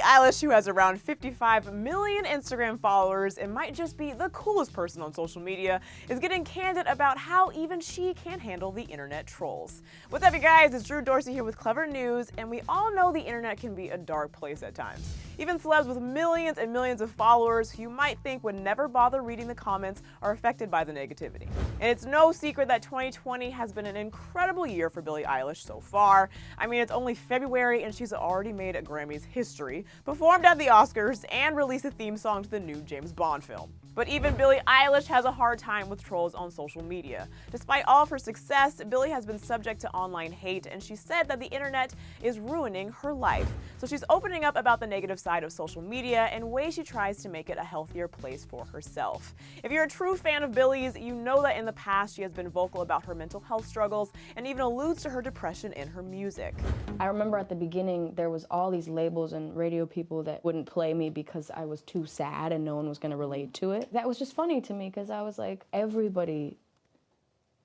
Eilish, who has around 55 million Instagram followers and might just be the coolest person on social media, is getting candid about how even she can't handle the internet trolls. What's up, you guys? It's Drew Dorsey here with Clevver News, and we all know the internet can be a dark place at times. Even celebs with millions and millions of followers who you might think would never bother reading the comments are affected by the negativity. And it's no secret that 2020 has been an incredible year for Billie Eilish so far. I mean, it's only February and she's already made a Grammys history, performed at the Oscars, and released a theme song to the new James Bond film. But even Billie Eilish has a hard time with trolls on social media. Despite all of her success, Billie has been subject to online hate, and she said that the internet is ruining her life. So she's opening up about the negative side of social media and ways she tries to make it a healthier place for herself. If you're a true fan of Billie's, you know that in the past she has been vocal about her mental health struggles and even alludes to her depression in her music. I remember at the beginning there was all these labels and radio people that wouldn't play me because I was too sad and no one was going to relate to it. That was just funny to me because I was like, everybody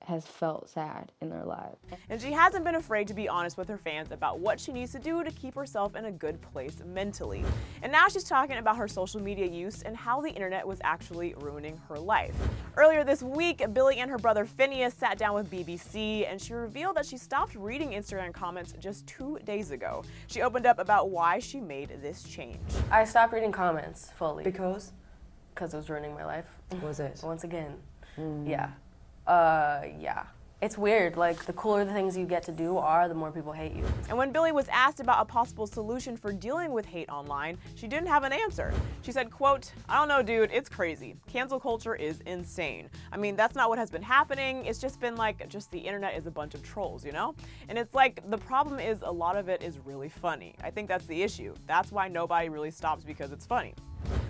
has felt sad in their lives. And she hasn't been afraid to be honest with her fans about what she needs to do to keep herself in a good place mentally. And now she's talking about her social media use and how the internet was actually ruining her life. Earlier this week, Billie and her brother Phineas sat down with BBC, and she revealed that she stopped reading Instagram comments just 2 days ago. She opened up about why she made this change. I stopped reading comments fully. Because Because it was ruining my life. was it? Once again. Yeah. Yeah. It's weird. Like, the cooler the things you get to do are, the more people hate you. And when Billie was asked about a possible solution for dealing with hate online, she didn't have an answer. She said, quote, "I don't know, dude, it's crazy. Cancel culture is insane. I mean, that's not what has been happening. It's just been like, the internet is a bunch of trolls, you know? And it's like, the problem is a lot of it is really funny. I think that's the issue. That's why nobody really stops, because it's funny."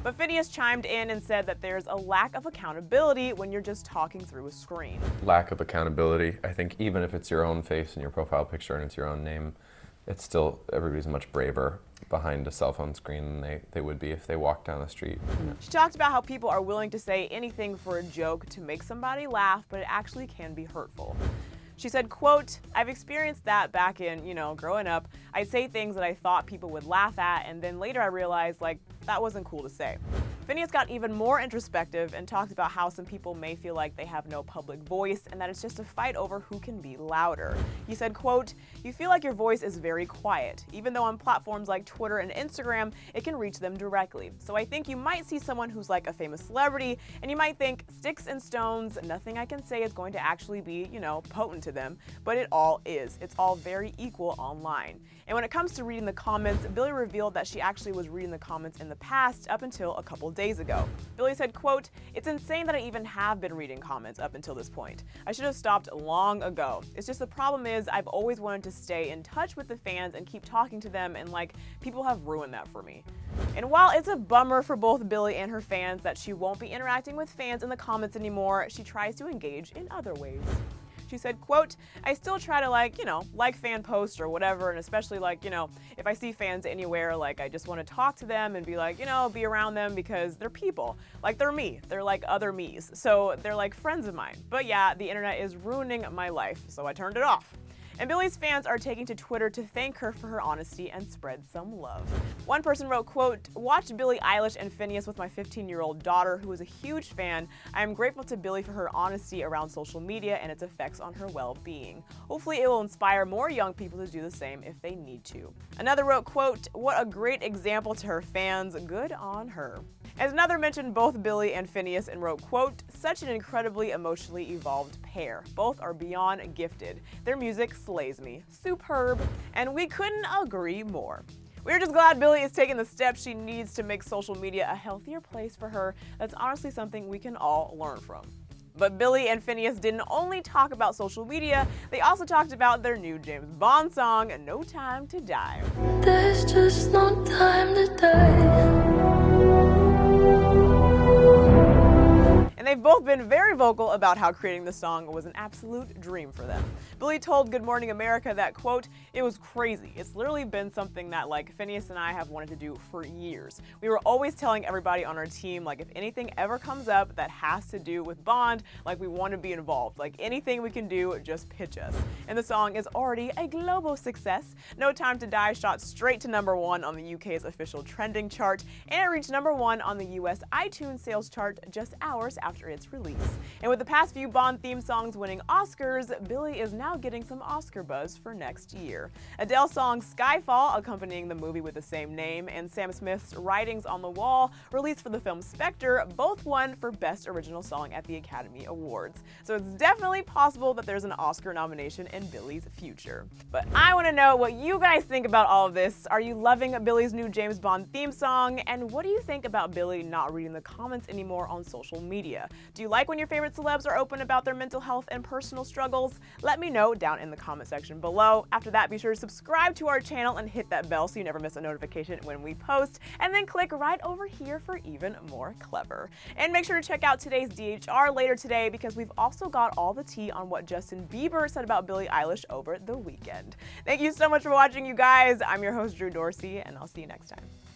But Phineas chimed in and said that there's a lack of accountability when you're just talking through a screen. Lack of accountability. I think even if it's your own face and your profile picture and it's your own name, it's still, everybody's much braver behind a cell phone screen than they would be if they walked down the street. She talked about how people are willing to say anything for a joke to make somebody laugh, but it actually can be hurtful. She said, quote, "I've experienced that back in, growing up. I'd say things that I thought people would laugh at, and then later I realized, that wasn't cool to say." Phineas got even more introspective and talked about how some people may feel like they have no public voice and that it's just a fight over who can be louder. He said, quote, "You feel like your voice is very quiet, even though on platforms like Twitter and Instagram, it can reach them directly. So I think you might see someone who's like a famous celebrity, and you might think, sticks and stones, nothing I can say is going to actually be, potent to them, but it all is. It's all very equal online." And when it comes to reading the comments, Billie revealed that she actually was reading the comments in the past up until a couple days ago. Billie said, quote, "It's insane that I even have been reading comments up until this point. I should have stopped long ago. It's just the problem is I've always wanted to stay in touch with the fans and keep talking to them, and people have ruined that for me." And while it's a bummer for both Billie and her fans that she won't be interacting with fans in the comments anymore, she tries to engage in other ways. She said, quote, "I still try to like fan posts or whatever, and especially if I see fans anywhere, I just want to talk to them and be be around them because they're people. They're me. They're like other me's. So they're like friends of mine. But yeah, the internet is ruining my life, so I turned it off." And Billie's fans are taking to Twitter to thank her for her honesty and spread some love. One person wrote, quote, "Watched Billie Eilish and Phineas with my 15-year-old daughter, who is a huge fan. I am grateful to Billie for her honesty around social media and its effects on her well-being. Hopefully it will inspire more young people to do the same if they need to." Another wrote, quote, "What a great example to her fans. Good on her." As another mentioned both Billie and Phineas and wrote, quote, "Such an incredibly emotionally evolved pair. Both are beyond gifted. Their music slays me. Superb." And we couldn't agree more. We're just glad Billie is taking the steps she needs to make social media a healthier place for her. That's honestly something we can all learn from. But Billie and Phineas didn't only talk about social media, they also talked about their new James Bond song, "No Time to Die." There's just no time to die. And they've both both been very vocal about how creating the song was an absolute dream for them. Billie told Good Morning America that, quote, "It was crazy. It's literally been something that, like, Phineas and I have wanted to do for years. We were always telling everybody on our team, like, if anything ever comes up that has to do with Bond, like, we want to be involved. Like, anything we can do, just pitch us." And the song is already a global success. No Time to Die shot straight to #1 on the UK's official trending chart, and it reached #1 on the US iTunes sales chart just hours after its release. And with the past few Bond theme songs winning Oscars, Billie is now getting some Oscar buzz for next year. Adele's song Skyfall, accompanying the movie with the same name, and Sam Smith's Writings on the Wall, released for the film Spectre, both won for Best Original Song at the Academy Awards. So it's definitely possible that there's an Oscar nomination in Billie's future. But I want to know what you guys think about all of this. Are you loving Billie's new James Bond theme song? And what do you think about Billie not reading the comments anymore on social media? Do you like when your favorite celebs are open about their mental health and personal struggles? Let me know down in the comment section below. After that, be sure to subscribe to our channel and hit that bell so you never miss a notification when we post. And then click right over here for even more Clevver. And make sure to check out today's DHR later today, because we've also got all the tea on what Justin Bieber said about Billie Eilish over the weekend. Thank you so much for watching, you guys. I'm your host, Drew Dorsey, and I'll see you next time.